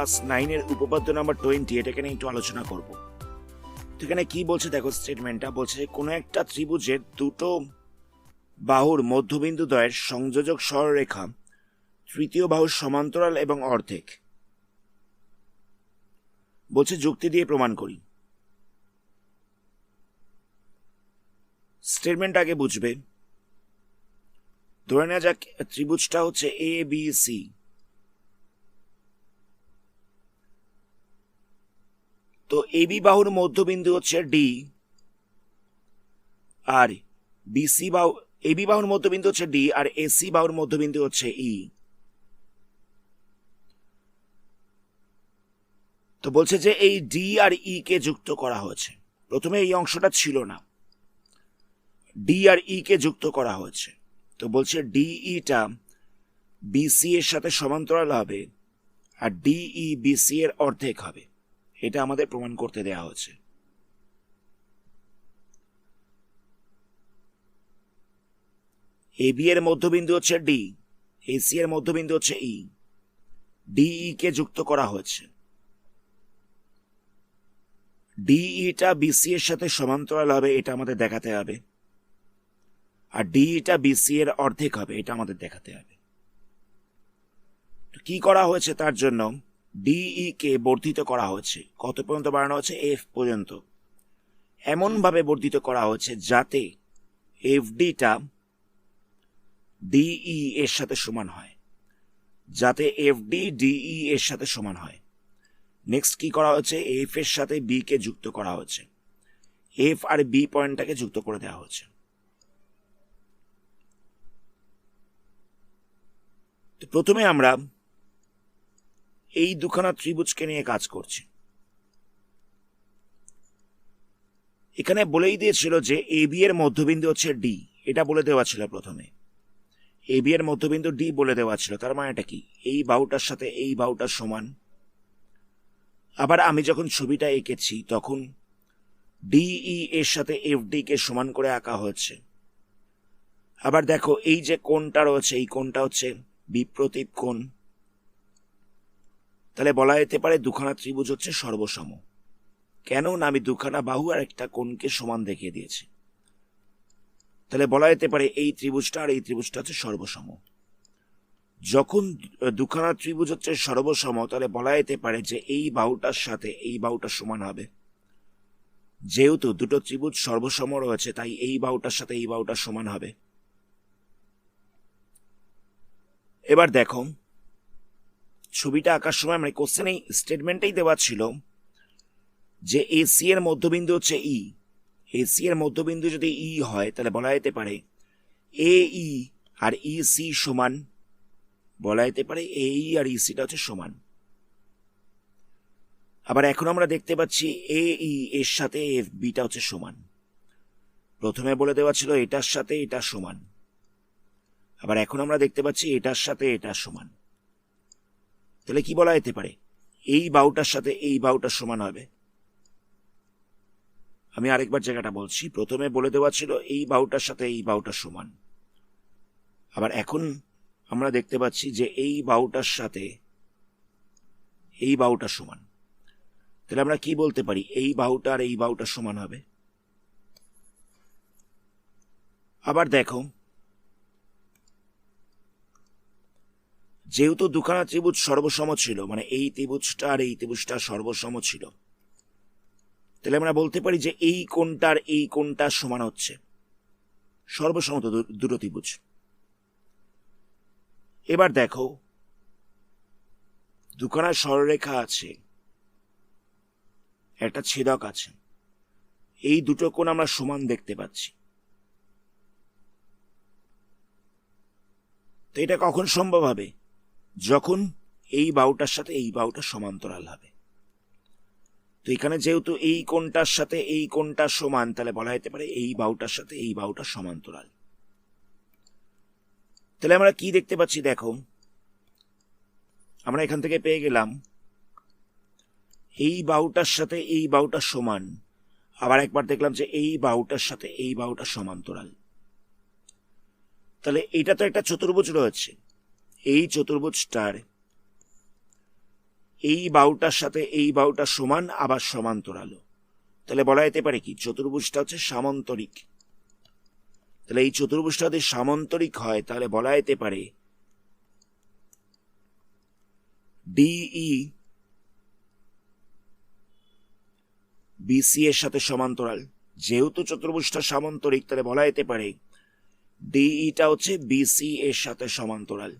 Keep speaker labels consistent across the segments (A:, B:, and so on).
A: Class 9-এর উপপাদ্য number 20, এটাকে নিয়ে একটু আলোচনা করব। তো এখানে কি বলছে দেখো, স্টেটমেন্টটা বলছে কোনো একটা ত্রিভুজের দুটো বাহুর মধ্যবিন্দু দ্বয়ের সংযোজক সরলরেখা তৃতীয় বাহুর সমান্তরাল এবং অর্ধেক। বলছে যুক্তি দিয়ে প্রমাণ করি। স্টেটমেন্ট আগে বুঝবে। ধরে নেওয়া যাক ত্রিভুজটা হচ্ছে এ বি সি। তো এবি বাহুর মধ্যবিন্দু হচ্ছে ডি, আর বিসি বাহু এবি বাহুর মধ্যবিন্দু হচ্ছে ডি, আর এসি বাহুর মধ্যবিন্দু হচ্ছে ই। তো বলছে যে এই ডি আর ই কে যুক্ত করা হয়েছে। প্রথমে এই অংশটা ছিল না, ডি আর ই কে যুক্ত করা হয়েছে। তো বলছে ডিইটা বিসি এর সাথে সমান্তরাল হবে আর ডিই বিসি এর অর্ধেক হবে। এটা আমাদের প্রমাণ করতে দেয়া হয়েছে। এবি এর মধ্যবিন্দু হচ্ছে ডি, এসি এর মধ্যবিন্দু হচ্ছে ই, ডিই কে যুক্ত করা হয়েছে। ডিইটা বিসি এর সাথে সমান্তরাল হবে, এটা আমাদের দেখাতে হবে, আর ডিইটা বিসি এর অর্ধেক হবে, এটা আমাদের দেখাতে হবে। তো কি করা হয়েছে তার জন্য, ডিই কে বর্ধিত করা হয়েছে। কত পর্যন্ত বাড়ানো হয়েছে? এফ পর্যন্ত। এমন ভাবে বর্ধিত করা হয়েছে যাতে এফডিটা ডিই এর সাথে সমান হয়, যাতে এফডি ডিই এর সাথে সমান হয়। নেক্সট কি করা হয়েছে, এফ এর সাথে বি কে যুক্ত করা হয়েছে। এফ আর বি পয়েন্টটাকে যুক্ত করে দেওয়া হয়েছে। তো প্রথমে আমরা এই দুখানা ত্রিভুজকে নিয়ে কাজ করছি। এখানে বলেই দিয়েছিল যে এবি এর মধ্যবিন্দু হচ্ছে ডি, এটা বলে দেওয়া ছিল প্রথমে। এবি এর মধ্যবিন্দু ডি বলে দেওয়া ছিল, তার মানে এটা কি, এই বাহুটার সাথে এই বাহুটা সমান। আবার আমি যখন ছবিটা এঁকেছি তখন ডিই এর সাথে এফডি কে সমান করে আঁকা হয়েছে। আবার দেখো এই যে কোণটা রয়েছে, এই কোণটা হচ্ছে বিপ্রতীপ কোণ। তাহলে বলা যেতে পারে দুখানা ত্রিভুজ হচ্ছে সর্বসম। কেন না, আমি দুখানা বাহু আর একটা কোণকে সমান দেখিয়ে দিয়েছি। তাহলে বলা যেতে পারে এই ত্রিভুজটা আর এই ত্রিভুজটা হচ্ছে সর্বসম। যখন দুখানা ত্রিভুজ হচ্ছে সর্বসম, তাহলে বলা যেতে পারে যে এই বাহুটার সাথে এই বাহুটা সমান হবে। যেহেতু দুটো ত্রিভুজ সর্বসম রয়েছে, তাই এই বাহুটার সাথে এই বাহুটা সমান হবে। এবার দেখো ছবিটা আঁকার সময় মানে কোশ্চেন এই স্টেটমেন্টেই দেওয়া ছিল যে এসি এর মধ্যবিন্দু হচ্ছে ই। এসি এর মধ্যবিন্দু যদি ই হয় তাহলে বলা যেতে পারে এ ই আর ই সি সমান। বলা যেতে পারে এ ই আর ইসিটা হচ্ছে সমান। আবার এখন আমরা দেখতে পাচ্ছি এ ই এর সাথে এফ বিটা হচ্ছে সমান। প্রথমে বলে দেওয়া ছিল এটার সাথে এটা সমান, আবার এখন আমরা দেখতে পাচ্ছি এটার সাথে এটা সমান। তাহলে কি বলা যেতে পারে, এই বাহুটার সাথে এই বাহুটা সমান হবে। আমি আরেকবার জায়গাটা বলছি, প্রথমে বলে দেওয়া ছিল এই বাহুটার সাথে এই বাহুটা সমান, আবার এখন আমরা দেখতে পাচ্ছি যে এই বাহুটার সাথে এই বাহুটা সমান। তাহলে আমরা কি বলতে পারি, এই বাহুটা আর এই বাহুটা সমান হবে। আবার দেখো যেহেতু দুখানা ত্রিভুজ সর্বসম ছিল, মানে এই ত্রিভুজটা আর এই ত্রিভুজটা সর্বসম ছিল, তাহলে আমরা বলতে পারি যে এই কোণটার এই কোণটা সমান হচ্ছে। সর্বসম তো দুটো ত্রিভুজ। এবার দেখো দুখানা সরলরেখা আছে, একটা ছেদক আছে, এই দুটো কোণ আমরা সমান দেখতে পাচ্ছি। তো এটা কখন সম্ভব হবে, যখন এই বাহুটার সাথে এই বাহুটা সমান্তরাল হবে। তো এখানে যেহেতু এই কোণটার সাথে এই কোণটা সমান, তাহলে বলা যেতে পারে এই বাহুটার সাথে এই বাহুটা সমান্তরাল। তাহলে আমরা কি দেখতে পাচ্ছি, দেখো আমরা এখান থেকে পেয়ে গেলাম এই বাহুটার সাথে এই বাহুটা সমান, আবার একবার দেখলাম যে এই বাহুটার সাথে এই বাহুটা সমান্তরাল। তাহলে এটা তো একটা চতুর্ভুজ রয়েছে, এই চতুর্ভুজটার এই বাহুটার সাথে এই বাহুটা সমান আবার সমান্তরাল, তাহলে বলা যেতে পারে কি চতুর্ভুজটা হচ্ছে সামান্তরিক। তাহলে এই চতুর্ভুজটা যদি সামান্তরিক হয় তাহলে বলা যেতে পারে ডিই বিসি এর সাথে সমান্তরাল। যেহেতু চতুর্ভুজটা সামান্তরিক তাহলে বলা যেতে পারে ডিইটা হচ্ছে বিসি এর সাথে সমান্তরাল।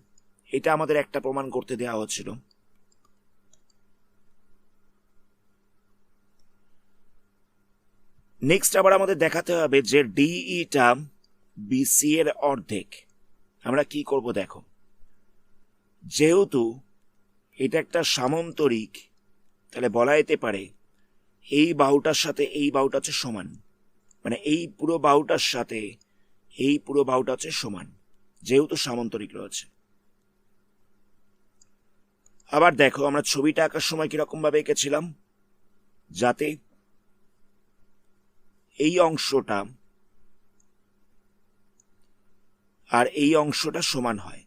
A: এটা আমাদের একটা প্রমাণ করতে দেওয়া হচ্ছিল। নেক্সট আবার আমাদের দেখাতে হবে যে ডিইটা বিসি এর অর্ধেক। আমরা কি করব দেখো, যেহেতু এটা একটা সামান্তরিক তাহলে বলা যেতে পারে এই বাহুটার সাথে এই বাহুটা হচ্ছে সমান, মানে এই পুরো বাহুটার সাথে এই পুরো বাহুটা হচ্ছে সমান, যেহেতু সামান্তরিক রয়েছে। আবার দেখো আমরা ছবিটা আঁকার সময় কিরকম ভাবে এঁকেছিলাম, যাতে এই অংশটা আর এই অংশটা সমান হয়।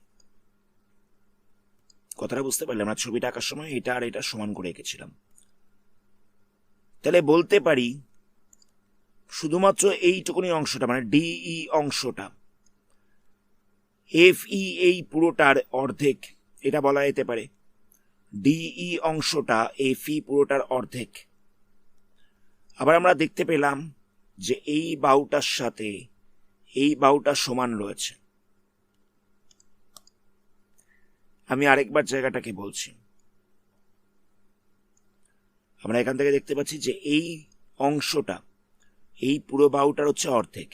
A: কথাটা বুঝতে পারলে? আমরা ছবিটা আঁকার সময় এটা আর এটা সমান করে এঁকেছিলাম। তাহলে বলতে পারি শুধুমাত্র এইটুকুনি অংশটা মানে ডিই অংশটা এফ ই এই পুরোটার অর্ধেক, এটা বলা যেতে পারে ডিই অংশটা এফ ই পুরোটার অর্ধেক। আবার আমরা দেখতে পেলাম যে এই বাহুটার সাথে এই বাহুটা সমান রয়েছে। আমি আরেকবার জায়গাটাকে বলছি, আমরা এখান থেকে দেখতে পাচ্ছি যে এই অংশটা এই পুরো বাহুটার হচ্ছে অর্ধেক।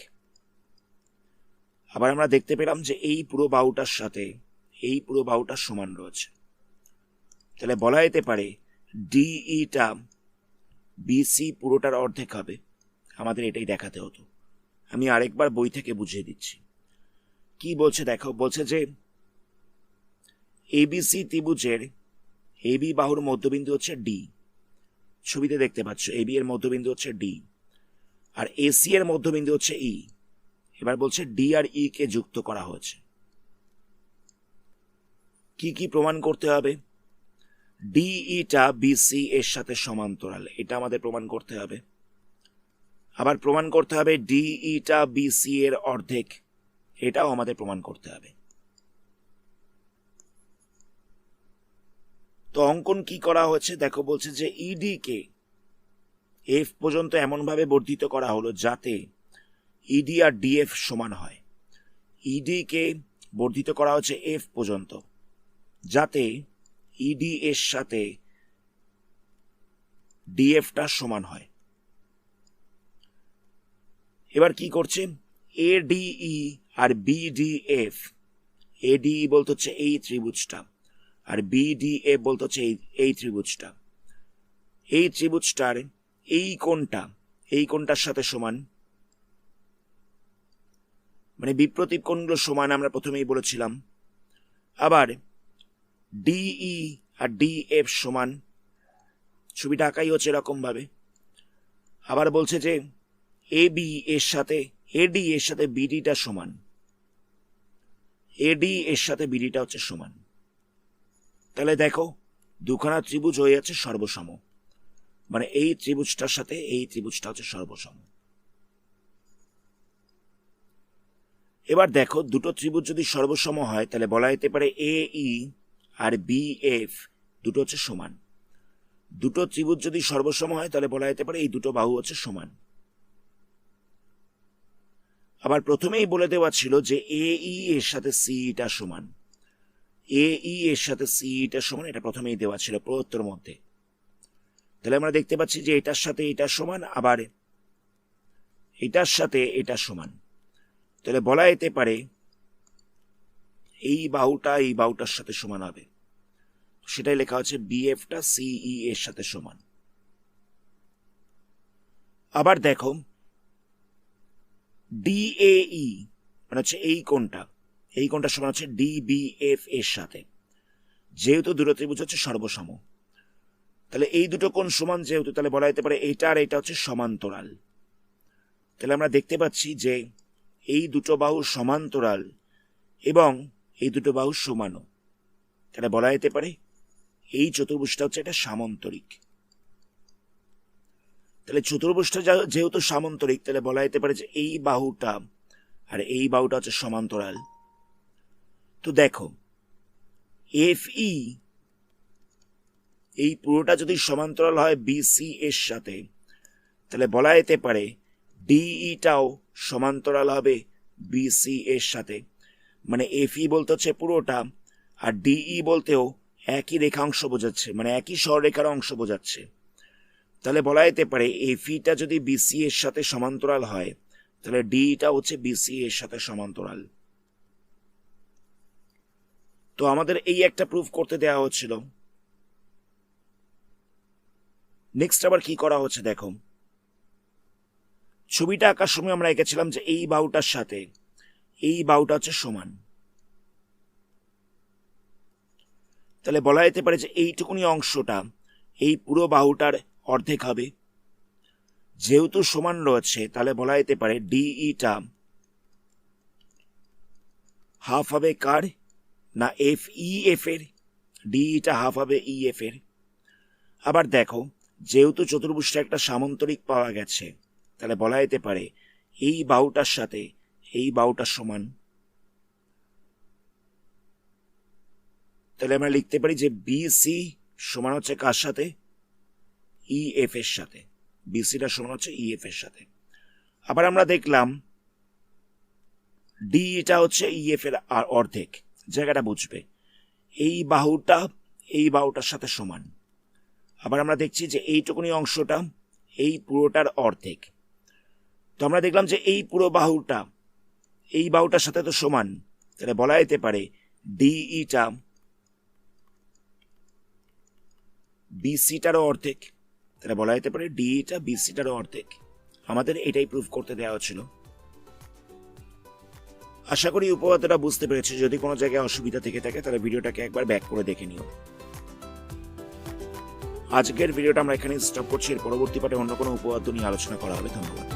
A: আবার আমরা দেখতে পেলাম যে এই পুরো বাহুটার সাথে এই পুরো বাহুটার সমান রয়েছে। তাহলে বলা যেতে পারে ডিইটা বিসি পুরোটার অর্ধেক হবে। আমাদের এটাই দেখাতে হতো। আমি আরেকবার বই থেকে বুঝিয়ে দিচ্ছি কি বলছে দেখো। বলছে যে এবিসি ত্রিভুজের এবি বাহুর মধ্যবিন্দু হচ্ছে ডি। ছবিতে দেখতে পাচ্ছ এবি এর মধ্যবিন্দু হচ্ছে ডি, আর এসি এর মধ্যবিন্দু হচ্ছে ই। এবার বলছে ডি আর ই কে যুক্ত করা হয়েছে। কি কি প্রমাণ করতে হবে? ডিইটা বিসি এর সাথে সমান্তরাল, এটা আমাদের প্রমাণ করতে হবে। আবার প্রমাণ করতে হবে ডিইটা বিসি এর অর্ধেক, এটাও আমাদের প্রমাণ করতে হবে। তো অঙ্কন কি করা হয়েছে দেখো। বলছে যে ইডি কে এফ পর্যন্ত এমন ভাবে বর্ধিত করা হলো যাতে ইডি আর ডিএফ সমান হয়। ইডি কে বর্ধিত করা হচ্ছে এফ পর্যন্ত যাতে ইডি এর সাথে ডিএফটা সমান হয়। এবার কি করছে, এডিই আর বিডিএফ, এডিই বলতে হচ্ছে এই ত্রিভুজটা আর বিডিএফ বলতে হচ্ছে এই ত্রিভুজটা। এই ত্রিভুজটার এই কোণটার সাথে সমান, মানে বিপ্রতীপ কোণগুলো সমান আমরা প্রথমেই বলেছিলাম। আবার ডিই আর ডিএফ সমান, ছবিটা আঁকাই হচ্ছে এরকম ভাবে। আবার বলছে যে এবি এর সাথে এডি এর সাথে বিডিটা সমান, এডি এর সাথে বিডিটা হচ্ছে সমান। তাহলে দেখো দুখানা ত্রিভুজ হয়ে যাচ্ছে সর্বসম, মানে এই ত্রিভুজটার সাথে এই ত্রিভুজটা হচ্ছে সর্বসম। এবার দেখো দুটো ত্রিভুজ যদি সর্বসম হয় তাহলে বলা যেতে পারে এ ই আর বি এফ দুটো হচ্ছে সমান। দুটো ত্রিভুজ যদি সর্বসম হয় তাহলে বলা যেতে পারে এই দুটো বাহু হচ্ছে সমান। আবার প্রথমেই বলে দেওয়া ছিল যে এ ই এর সাথে সিটা সমান, এ ই এর সাথে সিটা সমান, এটা প্রথমেই দেওয়া ছিল প্রদত্তর মধ্যে। তাহলে আমরা দেখতে পাচ্ছি যে এটার সাথে এটা সমান, আবার এটার সাথে এটা সমান। তাহলে বলা যেতে পারে এই বাহুটার সাথে সমান হবে, সেটাই লেখা হচ্ছে বিএফটা সিই এর সাথে সমান। আবার দেখো ডিএই মানে হচ্ছে এই কোণটা সমান হচ্ছে ডিবিএফ এর সাথে, যেহেতু দুটো ত্রিভুজ হচ্ছে সর্বসম। তাহলে এই দুটো কোণ সমান যেহেতু, তাহলে বলা যেতে পারে এইটা আর এটা হচ্ছে সমান্তরাল। তাহলে আমরা দেখতে পাচ্ছি যে এই দুটো বাহু সমান্তরাল এবং এই দুটো বাহু সমানও। তাহলে বলা যেতে পারে এই চতুর্ভুজটা হচ্ছে এটা সামান্তরিক। তাহলে চতুর্ভুজটা যেহেতু সামান্তরিক, তাহলে বলা যেতে পারে যে এই বাহুটা আর এই বাহুটা হচ্ছে সমান্তরাল। তো দেখো FE এই পুরোটা যদি সমান্তরাল হয় BC এর সাথে, তাহলে বলা যেতে পারে DEটাও সমান্তরাল হবে BC এর সাথে। মানে FE বলতে হচ্ছে পুরোটা, আর DE বলতেও একই রেখাংশ বোঝাচ্ছে, মানে একই সরলরেখার অংশ বোঝাচ্ছে। তাহলে বলা যেতে পারে FEটা যদি BC এর সাথে সমান্তরাল হয়, তাহলে DEটা হচ্ছে BC এর সাথে সমান্তরাল। তো আমাদের এই একটা প্রুফ করতে দেওয়া হচ্ছিল। নেক্সট আবার কি করা হচ্ছে দেখো, ছবিটা আঁকার সময় আমরা এঁকেছিলাম যে এই বাহুটার সাথে এই বাহুটা হচ্ছে সমান। তাহলে বলা যেতে পারে যে এইটুকুনি অংশটা এই পুরো বাহুটার অর্ধেক হবে। যেহেতু সমান রয়েছে, তাহলে বলা যেতে পারে DEটা হাফ হবে কার না EF এর। DEটা হাফ হবে EF এর। আবার দেখো যেহেতু চতুর্ভুজটা একটা সামান্তরিক পাওয়া গেছে, তাহলে বলা যেতে পারে এই বাহুটার সাথে এই বাহুটার সমান। তাহলে আমরা লিখতে পারি যে BC সমান হচ্ছে কার সাথে? EF এর সাথে। BCটা সমান হচ্ছে EF এর সাথে। আবার আমরা দেখলাম DEটা হচ্ছে EF এর অর্ধেক। জায়গাটা বুঝবে, এই বাহুটার সাথে সমান। আবার আমরা দেখছি যে এইটুকুনি অংশটা এই পুরোটার অর্ধেক। তো আমরা দেখলাম যে এই পুরো বাহুটা এই বাহুটার সাথে তো সমান, তাহলে বলা যেতে পারে DEটা BCটারও অর্ধেক। তাহলে বলা যেতে পারে DEটা BCটারও অর্ধেক। আমাদের এটাই প্রুফ করতে দেওয়া ছিল। আশা করি উপপাদ্যটা বুঝতে পেরেছি। যদি কোনো জায়গায় অসুবিধা থেকে থাকে তাহলে ভিডিওটাকে একবার ব্যাক করে দেখে নিও। আজকের ভিডিওটা আমরা এখানে স্টপ করছি। এর পরবর্তী পার্টে অন্য কোনো উপপাদ্য নিয়ে আলোচনা করা হবে। ধন্যবাদ।